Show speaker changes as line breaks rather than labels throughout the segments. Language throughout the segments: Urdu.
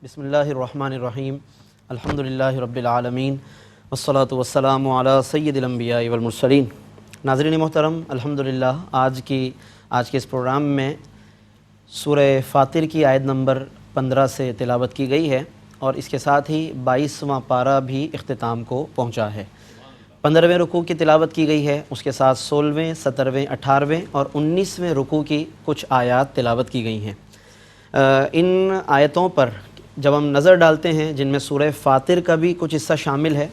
بسم اللہ الرحمن الرحیم الحمدللہ رب العالمین والصلاة والسلام علی سید الانبیاء والمرسلین۔ ناظرین محترم، الحمدللہ آج کے اس پروگرام میں سورہ فاطر کی آیت نمبر 15 سے تلاوت کی گئی ہے اور اس کے ساتھ ہی 22واں پارہ بھی اختتام کو پہنچا ہے۔ 15ویں رکوع کی تلاوت کی گئی ہے، اس کے ساتھ 16ویں، 17ویں، 18ویں اور 19ویں رکوع کی کچھ آیات تلاوت کی گئی ہیں۔ ان آیتوں پر جب ہم نظر ڈالتے ہیں، جن میں سورہ فاطر کا بھی کچھ حصہ شامل ہے،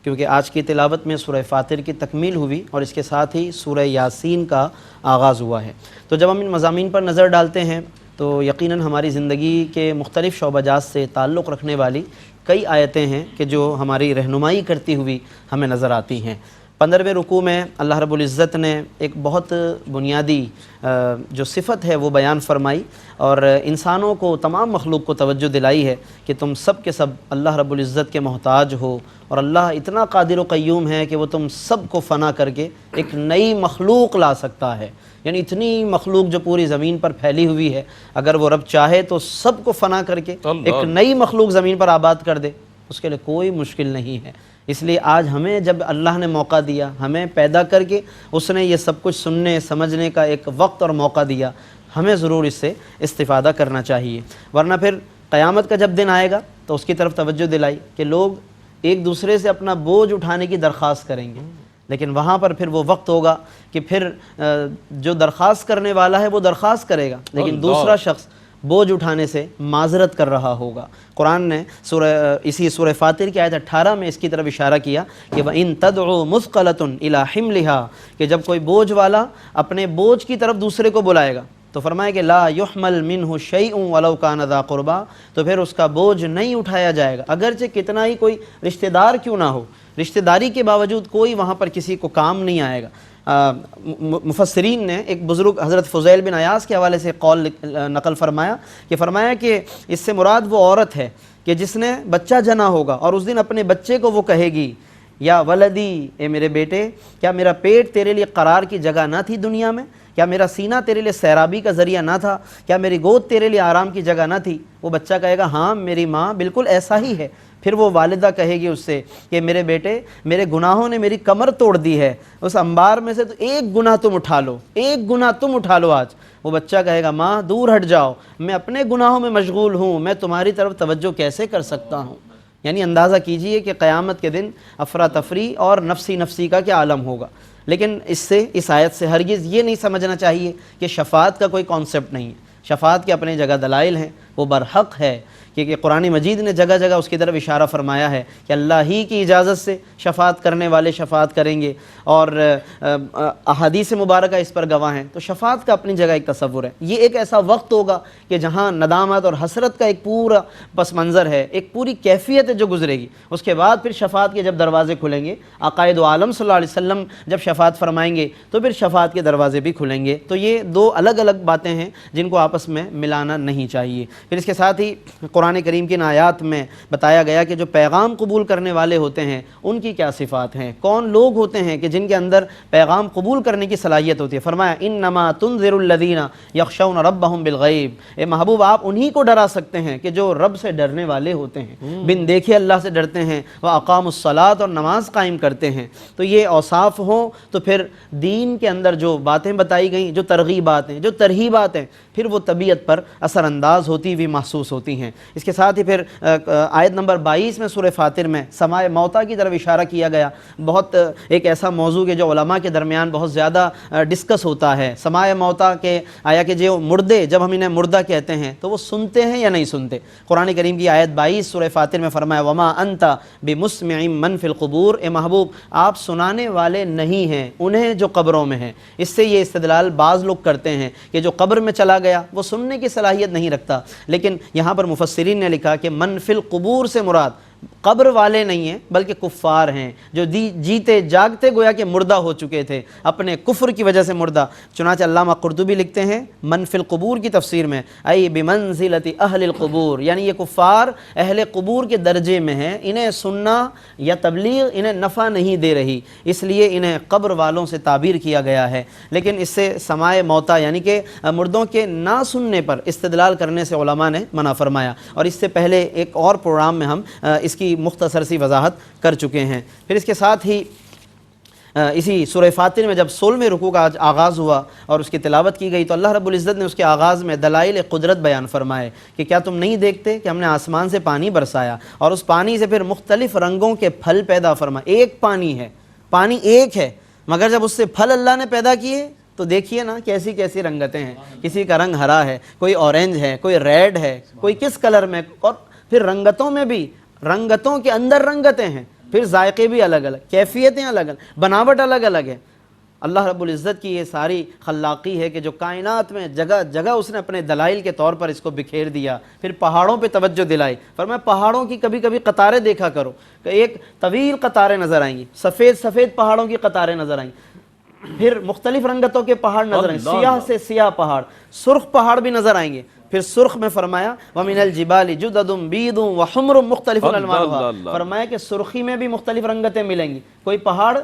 کیونکہ آج کی تلاوت میں سورہ فاطر کی تکمیل ہوئی اور اس کے ساتھ ہی سورہ یاسین کا آغاز ہوا ہے، تو جب ہم ان مضامین پر نظر ڈالتے ہیں تو یقیناً ہماری زندگی کے مختلف شعبہ جات سے تعلق رکھنے والی کئی آیتیں ہیں کہ جو ہماری رہنمائی کرتی ہوئی ہمیں نظر آتی ہیں۔ 15ویں رکوع میں اللہ رب العزت نے ایک بہت بنیادی جو صفت ہے وہ بیان فرمائی اور انسانوں کو، تمام مخلوق کو توجہ دلائی ہے کہ تم سب کے سب اللہ رب العزت کے محتاج ہو، اور اللہ اتنا قادر و قیوم ہے کہ وہ تم سب کو فنا کر کے ایک نئی مخلوق لا سکتا ہے۔ یعنی اتنی مخلوق جو پوری زمین پر پھیلی ہوئی ہے، اگر وہ رب چاہے تو سب کو فنا کر کے ایک نئی مخلوق زمین پر آباد کر دے، اس کے لیے کوئی مشکل نہیں ہے۔ اس لیے آج ہمیں جب اللہ نے موقع دیا، ہمیں پیدا کر کے اس نے یہ سب کچھ سننے سمجھنے کا ایک وقت اور موقع دیا، ہمیں ضرور اس سے استفادہ کرنا چاہیے، ورنہ پھر قیامت کا جب دن آئے گا تو اس کی طرف توجہ دلائی کہ لوگ ایک دوسرے سے اپنا بوجھ اٹھانے کی درخواست کریں گے، لیکن وہاں پر پھر وہ وقت ہوگا کہ پھر جو درخواست کرنے والا ہے وہ درخواست کرے گا، لیکن دوسرا شخص بوجھ اٹھانے سے معذرت کر رہا ہوگا۔ قرآن نے اسی سورہ فاطر کی آیت 18 میں اس کی طرف اشارہ کیا کہ وَإِن تَدْعُ مُثْقَلَةٌ إِلَىٰ حِمْلِهَا، کہ جب کوئی بوجھ والا اپنے بوجھ کی طرف دوسرے کو بلائے گا تو فرمایا کہ لا يحمل منہ شیء ولو کان ذا قربا، تو پھر اس کا بوجھ نہیں اٹھایا جائے گا، اگرچہ کتنا ہی کوئی رشتہ دار کیوں نہ ہو، رشتہ داری کے باوجود کوئی وہاں پر کسی کو کام نہیں آئے گا۔ مفسرین نے ایک بزرگ حضرت فضیل بن عیاض کے حوالے سے قول نقل فرمایا کہ اس سے مراد وہ عورت ہے کہ جس نے بچہ جنا ہوگا اور اس دن اپنے بچے کو وہ کہے گی یا ولدی، اے میرے بیٹے، کیا میرا پیٹ تیرے لیے قرار کی جگہ نہ تھی دنیا میں؟ کیا میرا سینہ تیرے لیے سیرابی کا ذریعہ نہ تھا؟ کیا میری گود تیرے لیے آرام کی جگہ نہ تھی؟ وہ بچہ کہے گا ہاں میری ماں، بالکل ایسا ہی ہے۔ پھر وہ والدہ کہے گی اس سے کہ میرے بیٹے، میرے گناہوں نے میری کمر توڑ دی ہے، اس انبار میں سے تو ایک گناہ تم اٹھا لو، ایک گناہ تم اٹھا لو آج۔ وہ بچہ کہے گا ماں دور ہٹ جاؤ، میں اپنے گناہوں میں مشغول ہوں، میں تمہاری طرف توجہ کیسے کر سکتا ہوں؟ یعنی اندازہ کیجئے کہ قیامت کے دن افراتفری اور نفسی کا کیا عالم ہوگا۔ لیکن اس آیت سے ہرگز یہ نہیں سمجھنا چاہیے کہ شفاعت کا کوئی کانسیپٹ نہیں ہے۔ شفاعت کے اپنے جگہ دلائل ہیں، وہ برحق ہے، کیونکہ قرآن مجید نے جگہ جگہ اس کی طرف اشارہ فرمایا ہے کہ اللہ ہی کی اجازت سے شفاعت کرنے والے شفاعت کریں گے، اور احادیث مبارکہ اس پر گواہ ہیں۔ تو شفاعت کا اپنی جگہ ایک تصور ہے۔ یہ ایک ایسا وقت ہوگا کہ جہاں ندامت اور حسرت کا ایک پورا پس منظر ہے، ایک پوری کیفیت ہے جو گزرے گی۔ اس کے بعد پھر شفاعت کے جب دروازے کھلیں گے، عقائد عالم صلی اللہ علیہ وسلم جب شفاعت فرمائیں گے تو پھر شفاعت کے دروازے بھی کھلیں گے۔ تو یہ دو الگ الگ باتیں ہیں جن کو آپس میں ملانا نہیں چاہیے۔ پھر اس کے ساتھ ہی قرآن کریم کی آیات میں بتایا گیا کہ جو پیغام قبول کرنے والے ہوتے ہیں ان کی کیا صفات ہیں، کون لوگ ہوتے ہیں کہ جن کے اندر پیغام قبول کرنے کی صلاحیت ہوتی ہے۔ فرمایا انما تنذر الذین یخشون ربهم بالغیب، اے محبوب آپ انہی کو ڈرا سکتے ہیں کہ جو رب سے ڈرنے والے ہوتے ہیں، بن دیکھے اللہ سے ڈرتے ہیں، واقاموا الصلاۃ، اور نماز قائم کرتے ہیں۔ تو یہ اوصاف ہوں تو پھر دین کے اندر جو باتیں بتائی گئیں، جو ترغیبات ہیں، جو ترہیبات ہیں، پھر وہ طبیعت پر اثر انداز ہوتی ہوئی محسوس ہوتی ہیں۔ اس کے ساتھ ہی پھر آیت نمبر 22 میں سورہ فاطر میں سماع موتیٰ کی طرف اشارہ کیا گیا۔ بہت ایک ایسا موضوع کہ جو علماء کے درمیان بہت زیادہ ڈسکس ہوتا ہے، سماع موتیٰ کے آیا کہ جو مردے، جب ہم انہیں مردہ کہتے ہیں تو وہ سنتے ہیں یا نہیں سنتے۔ قرآن کریم کی آیت 22 سورہ فاطر میں فرمایا وما انت بمسمع من فی القبور، اے محبوب آپ سنانے والے نہیں ہیں انہیں جو قبروں میں ہیں۔ اس سے یہ استدلال بعض لوگ کرتے ہیں کہ جو قبر میں چلا گیا وہ سننے کی صلاحیت نہیں رکھتا، لیکن یہاں پر مفسرین نے لکھا کہ من فی القبور سے مراد قبر والے نہیں ہیں بلکہ کفار ہیں جو جیتے جاگتے گویا کہ مردہ ہو چکے تھے، اپنے کفر کی وجہ سے مردہ۔ چنانچہ علامہ قرطبی لکھتے ہیں من فی القبور کی تفسیر میں، ای بمنزلۃ اہل القبور، یعنی یہ کفار اہل قبور کے درجے میں ہیں، انہیں سننا یا تبلیغ انہیں نفع نہیں دے رہی، اس لیے انہیں قبر والوں سے تعبیر کیا گیا ہے۔ لیکن اس سے سماع موتا یعنی کہ مردوں کے نہ سننے پر استدلال کرنے سے علماء نے منع فرمایا، اور اس سے پہلے ایک اور پروگرام میں ہم اس کی مختصر سی وضاحت کر چکے ہیں۔ پھر اس کے ساتھ ہی اسی سورہ فاتر میں جب 16ویں رکوع کا آغاز ہوا اور اس کی تلاوت کی گئی تو اللہ رب العزت نے اس کے آغاز میں دلائل قدرت بیان فرمائے کہ کیا تم نہیں دیکھتے کہ ہم نے آسمان سے پانی برسایا اور اس پانی سے پھر مختلف رنگوں کے پھل پیدا فرمائے۔ ایک پانی ہے، پانی ایک ہے، مگر جب اس سے پھل اللہ نے پیدا کیے تو دیکھیے نا کیسی کیسی رنگتیں ہیں، کسی کا رنگ ہرا ہے، کوئی اورنج ہے، کوئی ریڈ ہے، کوئی کس کلر میں، اور پھر رنگتوں میں بھی، رنگتوں کے اندر رنگتیں ہیں، پھر ذائقے بھی الگ الگ، کیفیتیں الگ الگ، بناوٹ الگ الگ ہے۔ اللہ رب العزت کی یہ ساری خلاقی ہے کہ جو کائنات میں جگہ جگہ اس نے اپنے دلائل کے طور پر اس کو بکھیر دیا۔ پھر پہاڑوں پہ توجہ دلائی، فرمایا پہاڑوں کی کبھی کبھی قطاریں دیکھا کرو کہ ایک طویل قطاریں نظر آئیں گی، سفید سفید پہاڑوں کی قطاریں نظر آئیں گی، پھر مختلف رنگتوں کے پہاڑ نظر آئیں گے، سیاہ سے سیاہ پہاڑ، سرخ پہاڑ بھی نظر آئیں گے۔ پھر سرخ میں فرمایا وَمِنَ الْجِبَالِ جُدَدٌ بِيضٌ وَحُمْرٌ مُخْتَلِفٌ أَلْوَانُهَا، فرمایا کہ سرخی میں بھی مختلف رنگتیں ملیں گی، کوئی پہاڑ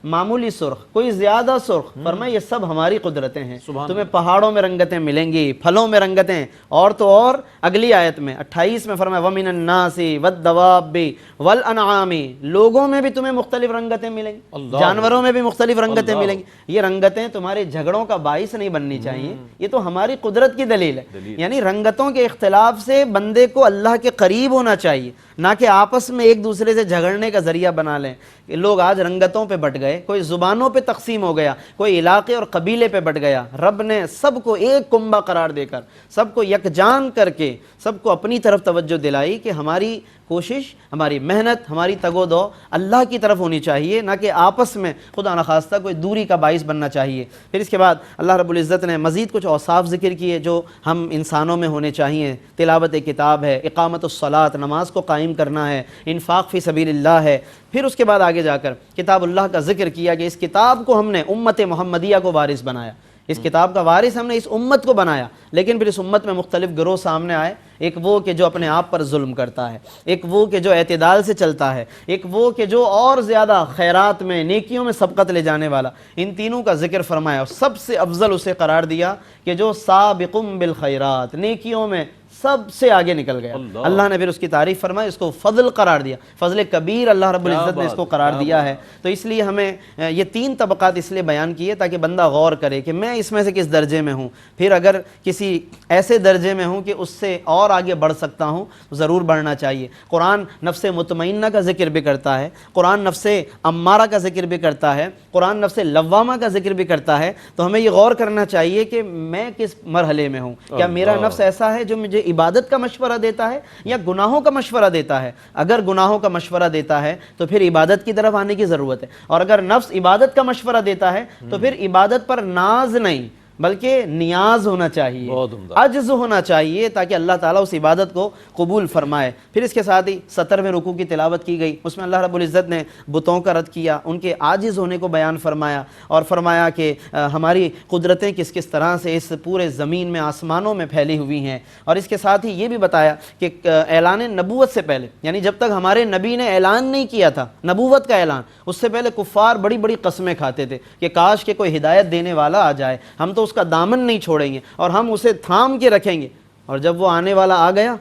معمولی سرخ، کوئی زیادہ سرخ، فرمایا یہ سب ہماری قدرتیں ہیں، تمہیں پہاڑوں میں رنگتیں ملیں گی، پھلوں میں رنگتیں، اور تو اور اگلی آیت میں 28 میں فرمایا وَمِنَ النَّاسِ وَالدَّوَابِّ وَالْأَنْعَامِ، لوگوں میں بھی تمہیں مختلف رنگتیں ملیں گی، جانوروں میں بھی مختلف رنگتیں ملیں گی۔ یہ رنگتیں تمہارے جھگڑوں کا باعث نہیں بننی چاہیے، یہ تو ہماری قدرت کی دلیل ہے، یعنی رنگتوں کے اختلاف سے بندے کو اللہ کے قریب ہونا چاہیے، نہ کہ آپس میں ایک دوسرے سے جھگڑنے کا ذریعہ بنا لیں۔ لوگ آج رنگتوں پہ بٹ گئے، کوئی زبانوں پہ تقسیم ہو گیا، کوئی علاقے اور قبیلے پہ بٹ گیا۔ رب نے سب کو ایک کنبہ قرار دے کر، سب کو یکجان کر کے، سب کو اپنی طرف توجہ دلائی کہ ہماری کوشش، ہماری محنت، ہماری تگ و دو اللہ کی طرف ہونی چاہیے، نہ کہ آپس میں خدا نخواستہ کوئی دوری کا باعث بننا چاہیے۔ پھر اس کے بعد اللہ رب العزت نے مزید کچھ اوصاف ذکر کیے جو ہم انسانوں میں ہونے چاہیے۔ تلاوت کتاب ہے، اقامت الصلاۃ، نماز کو قائم کرنا ہے، انفاق فی سبیل اللہ ہے۔ پھر اس کے بعد آگے جا کر کتاب اللہ کا ذکر کیا کہ اس کتاب کو ہم نے امت محمدیہ کو وارث بنایا، اس کتاب کا وارث ہم نے اس امت کو بنایا۔ لیکن پھر اس امت میں مختلف گروہ سامنے آئے، ایک وہ کہ جو اپنے آپ پر ظلم کرتا ہے، ایک وہ کہ جو اعتدال سے چلتا ہے، ایک وہ کہ جو اور زیادہ خیرات میں، نیکیوں میں سبقت لے جانے والا۔ ان تینوں کا ذکر فرمایا اور سب سے افضل اسے قرار دیا کہ جو سابقم بالخیرات، نیکیوں میں سب سے آگے نکل گیا۔ اللہ نے پھر اس کی تعریف فرمائی، اس کو فضل قرار دیا، فضل کبیر اللہ رب العزت نے اس کو قرار دیا ہے۔ تو اس لیے ہمیں یہ تین طبقات اس لیے بیان کیے تاکہ بندہ غور کرے کہ میں اس میں سے کس درجے میں ہوں، پھر اگر کسی ایسے درجے میں ہوں کہ اس سے اور آگے بڑھ سکتا ہوں تو ضرور بڑھنا چاہیے۔ قرآن نفس مطمئنہ کا ذکر بھی کرتا ہے، قرآن نفس امارہ کا ذکر بھی کرتا ہے، قرآن نفس لوامہ کا ذکر بھی کرتا ہے۔ تو ہمیں یہ غور کرنا چاہیے کہ میں کس مرحلے میں ہوں، کیا میرا نفس ایسا ہے جو مجھے عبادت کا مشورہ دیتا ہے یا گناہوں کا مشورہ دیتا ہے؟ اگر گناہوں کا مشورہ دیتا ہے تو پھر عبادت کی طرف آنے کی ضرورت ہے، اور اگر نفس عبادت کا مشورہ دیتا ہے تو پھر عبادت پر ناز نہیں بلکہ نیاز ہونا چاہیے، عجز ہونا چاہیے تاکہ اللہ تعالیٰ اس عبادت کو قبول فرمائے۔ پھر اس کے ساتھ ہی 70ویں رکوع کی تلاوت کی گئی، اس میں اللہ رب العزت نے بتوں کا رد کیا، ان کے عاجز ہونے کو بیان فرمایا، اور فرمایا کہ ہماری قدرتیں کس کس طرح سے اس پورے زمین میں، آسمانوں میں پھیلی ہوئی ہیں۔ اور اس کے ساتھ ہی یہ بھی بتایا کہ اعلان نبوت سے پہلے، یعنی جب تک ہمارے نبی نے اعلان نہیں کیا تھا نبوت کا اعلان، اس سے پہلے کفار بڑی بڑی قسمیں کھاتے تھے کہ کاش کہ کوئی ہدایت دینے والا آ جائے، ہم تو اس کا دامن نہیں چھوڑیں گے اور ہم اسے تھام کے رکھیں گے۔ اور جب وہ آنے والا آ گیا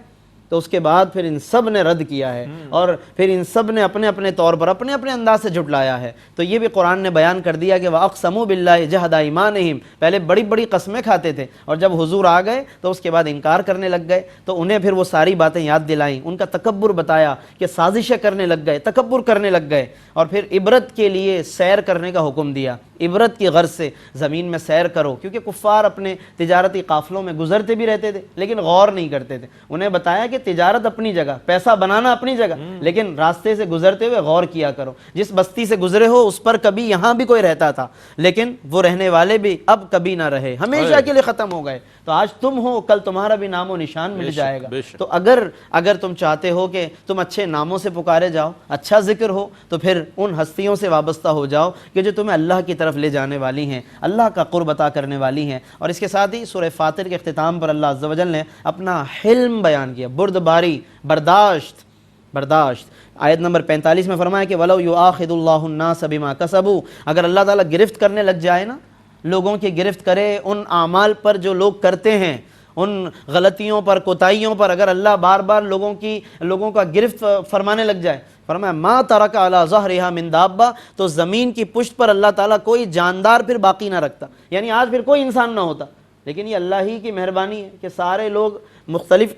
تو اس کے بعد پھر ان سب نے رد کیا ہے، اور پھر ان سب نے اپنے اپنے طور پر اپنے اپنے انداز سے جھٹلایا ہے۔ تو یہ بھی قرآن نے بیان کر دیا کہ وَأَقْسَمُوا بِاللَّهِ جَهْدَ أَيْمَانِهِمْ، پہلے بڑی بڑی قسمیں کھاتے تھے، اور جب حضور آ گئے تو اس کے بعد انکار کرنے لگ گئے، تو انہیں پھر وہ ساری باتیں یاد دلائیں، ان کا تکبر بتایا کہ سازشیں کرنے لگ گئے، تکبر کرنے لگ گئے، اور پھر عبرت کے لیے سیر کرنے کا حکم دیا، عبرت کی غرض سے زمین میں سیر کرو، کیونکہ کفار اپنے تجارتی قافلوں میں گزرتے بھی رہتے تھے لیکن غور نہیں کرتے تھے۔ انہیں بتایا کہ تجارت اپنی جگہ، پیسہ بنانا اپنی جگہ، لیکن راستے سے گزرتے ہوئے غور کیا کرو، جس بستی سے گزرے ہو اس پر کبھی یہاں بھی کوئی رہتا تھا لیکن وہ رہنے والے بھی اب کبھی نہ رہے، ہمیشہ کے لیے ختم ہو گئے، تو آج تم ہو کل تمہارا بھی نام و نشان مٹ جائے گا. تو اگر تم چاہتے ہو کہ تم اچھے ناموں سے پکارے جاؤ, اچھا ذکر ہو, تو پھر ان ہستیوں سے وابستہ ہو جاؤ کہ جو تمہیں اللہ کی طرف لے جانے والی ہیں, اللہ کا قرب عطا کرنے والی ہیں. اور اس کے ساتھ ہی سورہ فاطر کے اختتام پر اللہ عز و جل نے اپنا حلم بیان کیا, بردباری, برداشت. آیت نمبر 45 میں فرمایا کہ وَلَوْ يُؤَاخِذُ اللَّهُ النَّاسَ بِمَا كَسَبُوا, اگر اللہ تعالیٰ گرفت کرنے لگ جائے نا, لوگوں کی گرفت کرے ان اعمال پر جو لوگ کرتے ہیں, ان غلطیوں پر, کوتاہیوں پر, اگر اللہ بار بار لوگوں کا گرفت فرمانے لگ جائے, فرمایا ما ترک علی ظہرہا من دابہ, تو زمین کی پشت پر اللہ تعالیٰ کوئی جاندار پھر باقی نہ رکھتا. یعنی آج پھر کوئی انسان نہ ہوتا. لیکن یہ اللہ ہی کی مہربانی ہے کہ سارے لوگ, مختلف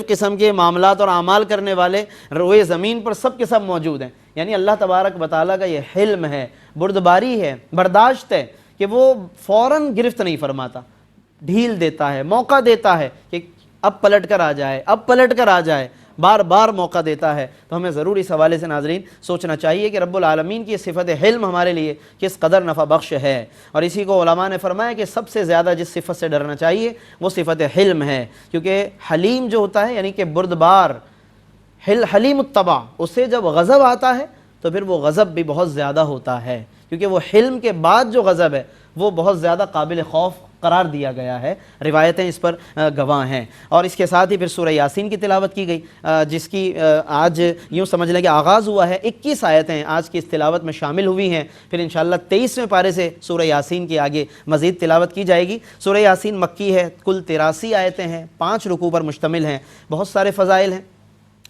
قسم کے معاملات اور اعمال کرنے والے روئے زمین پر سب کے سب موجود ہیں. یعنی اللہ تبارک و تعالیٰ کا یہ حلم ہے, بردباری ہے, برداشت ہے کہ وہ فوراً گرفت نہیں فرماتا, ڈھیل دیتا ہے, موقع دیتا ہے کہ اب پلٹ کر آ جائے, بار بار موقع دیتا ہے. تو ہمیں ضرور اس حوالے سے ناظرین سوچنا چاہیے کہ رب العالمین کی صفت حلم ہمارے لیے کس قدر نفع بخش ہے. اور اسی کو علماء نے فرمایا کہ سب سے زیادہ جس صفت سے ڈرنا چاہیے وہ صفت حلم ہے, کیونکہ حلیم جو ہوتا ہے یعنی کہ بردبار, حلیم الطبع, اس سے جب غضب آتا ہے تو پھر وہ غضب بھی بہت زیادہ ہوتا ہے, کیونکہ وہ حلم کے بعد جو غضب ہے وہ بہت زیادہ قابل خوف قرار دیا گیا ہے. روایتیں اس پر گواہ ہیں. اور اس کے ساتھ ہی پھر سورہ یاسین کی تلاوت کی گئی, جس کی آج یوں سمجھ لیں کہ آغاز ہوا ہے. 21 آیتیں آج کی اس تلاوت میں شامل ہوئی ہیں. پھر انشاءاللہ 23ویں پارے سے سورہ یاسین کی آگے مزید تلاوت کی جائے گی. سورہ یاسین مکی ہے, کل 83 آیتیں ہیں, 5 رکوع پر مشتمل ہیں, بہت سارے فضائل ہیں,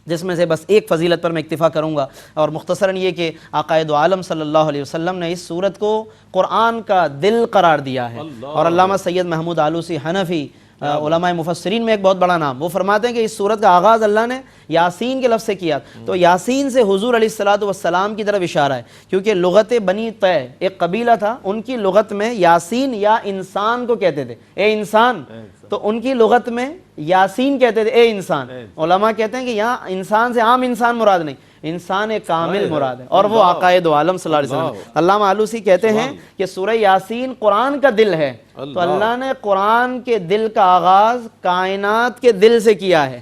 جس میں سے بس ایک فضیلت پر میں اکتفا کروں گا. اور مختصراً یہ کہ آقائد عالم صلی اللہ علیہ وسلم نے اس سورت کو قرآن کا دل قرار دیا ہے. اور علامہ سید محمود آلوسی حنفی, علماء مفسرین میں ایک بہت بڑا نام, وہ فرماتے ہیں کہ اس سورت کا آغاز اللہ نے یاسین کے لفظ سے کیا. تو یاسین سے حضور علیہ السلام کی طرف اشارہ ہے, کیونکہ لغت بنی طے ایک قبیلہ تھا, ان کی لغت میں یاسین یا انسان کو کہتے تھے, اے انسان. تو ان کی لغت میں یاسین کہتے تھے اے انسان. علماء کہتے ہیں کہ یہاں انسان سے عام انسان مراد نہیں, انسان ایک کامل مراد ہے, اور وہ آقائد عالم صلی اللہ علیہ وسلم. علامہ آلوسی کہتے ہیں کہ سورہ یاسین قرآن کا دل ہے. تو اللہ نے قرآن کے دل کا آغاز کائنات کے دل سے کیا ہے.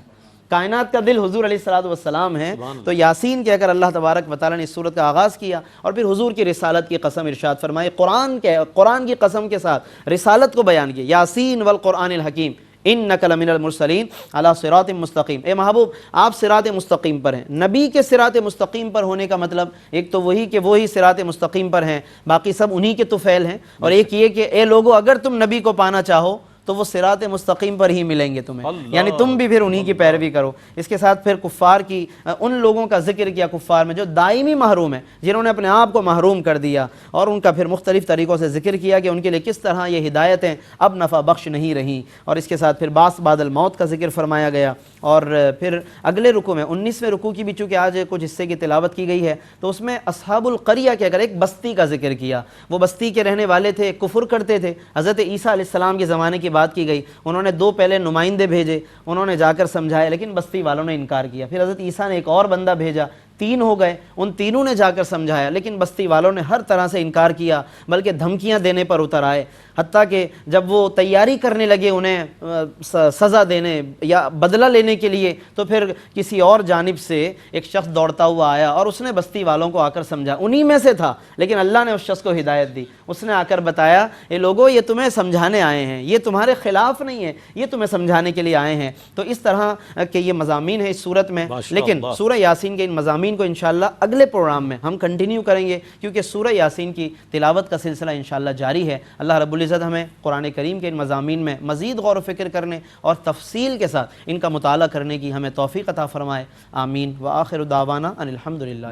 کائنات کا دل حضور علیہ السلام ہے. تو یاسین کہہ کر اللہ تبارک و تعالیٰ نے اس سورت کا آغاز کیا, اور پھر حضور کی رسالت کی قسم ارشاد فرمائے, قرآن کی قسم کے ساتھ رسالت کو بیان کیا. یاسین والقرآن الحکیم انک لمن المرسلین علی صراط مستقیم. اے محبوب آپ صراط مستقیم پر ہیں. نبی کے صراط مستقیم پر ہونے کا مطلب ایک تو وہی کہ وہی صراط مستقیم پر ہیں, باقی سب انہی کے طفیل ہیں, اور ایک یہ کہ اے لوگو اگر تم نبی کو پانا چاہو تو وہ صراط مستقیم پر ہی ملیں گے تمہیں, یعنی تم بھی پھر انہی کی پیروی کرو. اس کے ساتھ پھر کفار کی, ان لوگوں کا ذکر کیا کفار میں جو دائمی محروم ہیں, جنہوں نے اپنے آپ کو محروم کر دیا, اور ان کا پھر مختلف طریقوں سے ذکر کیا کہ ان کے لیے کس طرح یہ ہدایتیں اب نفع بخش نہیں رہیں. اور اس کے ساتھ پھر باس بعد الموت کا ذکر فرمایا گیا. اور پھر اگلے رکوع میں 19ویں رکوع کی بھی چونکہ آج کچھ حصے کی تلاوت کی گئی ہے, تو اس میں اصحاب القریہ کہہ کر ایک بستی کا ذکر کیا. وہ بستی کے رہنے والے تھے, کفر کرتے تھے. حضرت عیسیٰ علیہ السلام کے زمانے کی بات کی گئی, انہوں نے 2 پہلے نمائندے بھیجے, انہوں نے جا کر سمجھایا, لیکن بستی والوں نے انکار کیا. پھر حضرت عیسیٰ نے ایک اور بندہ بھیجا, 3 ہو گئے, ان تینوں نے جا کر سمجھایا, لیکن بستی والوں نے ہر طرح سے انکار کیا, بلکہ دھمکیاں دینے پر اتر آئے. حتیٰ کہ جب وہ تیاری کرنے لگے انہیں سزا دینے یا بدلہ لینے کے لیے, تو پھر کسی اور جانب سے ایک شخص دوڑتا ہوا آیا, اور اس نے بستی والوں کو آ کر سمجھا. انہی میں سے تھا, لیکن اللہ نے اس شخص کو ہدایت دی. اس نے آ کر بتایا, اے لوگو یہ تمہیں سمجھانے آئے ہیں, یہ تمہارے خلاف نہیں ہے, یہ تمہیں سمجھانے کے لیے آئے ہیں. تو اس طرح کہ یہ مضامین ہیں اس صورت میں. لیکن سورہ یاسین کے ان مضامین کو انشاءاللہ اگلے پروگرام میں ہم کنٹینیو کریں گے, کیونکہ سورہ یاسین کی تلاوت کا سلسلہ انشاءاللہ جاری ہے. اللہ رب العزت ہمیں قرآن کریم کے ان مضامین میں مزید غور و فکر کرنے اور تفصیل کے ساتھ ان کا مطالعہ کرنے کی ہمیں توفیق عطا فرمائے. آمین. وآخر دعوانا ان الحمدللہ.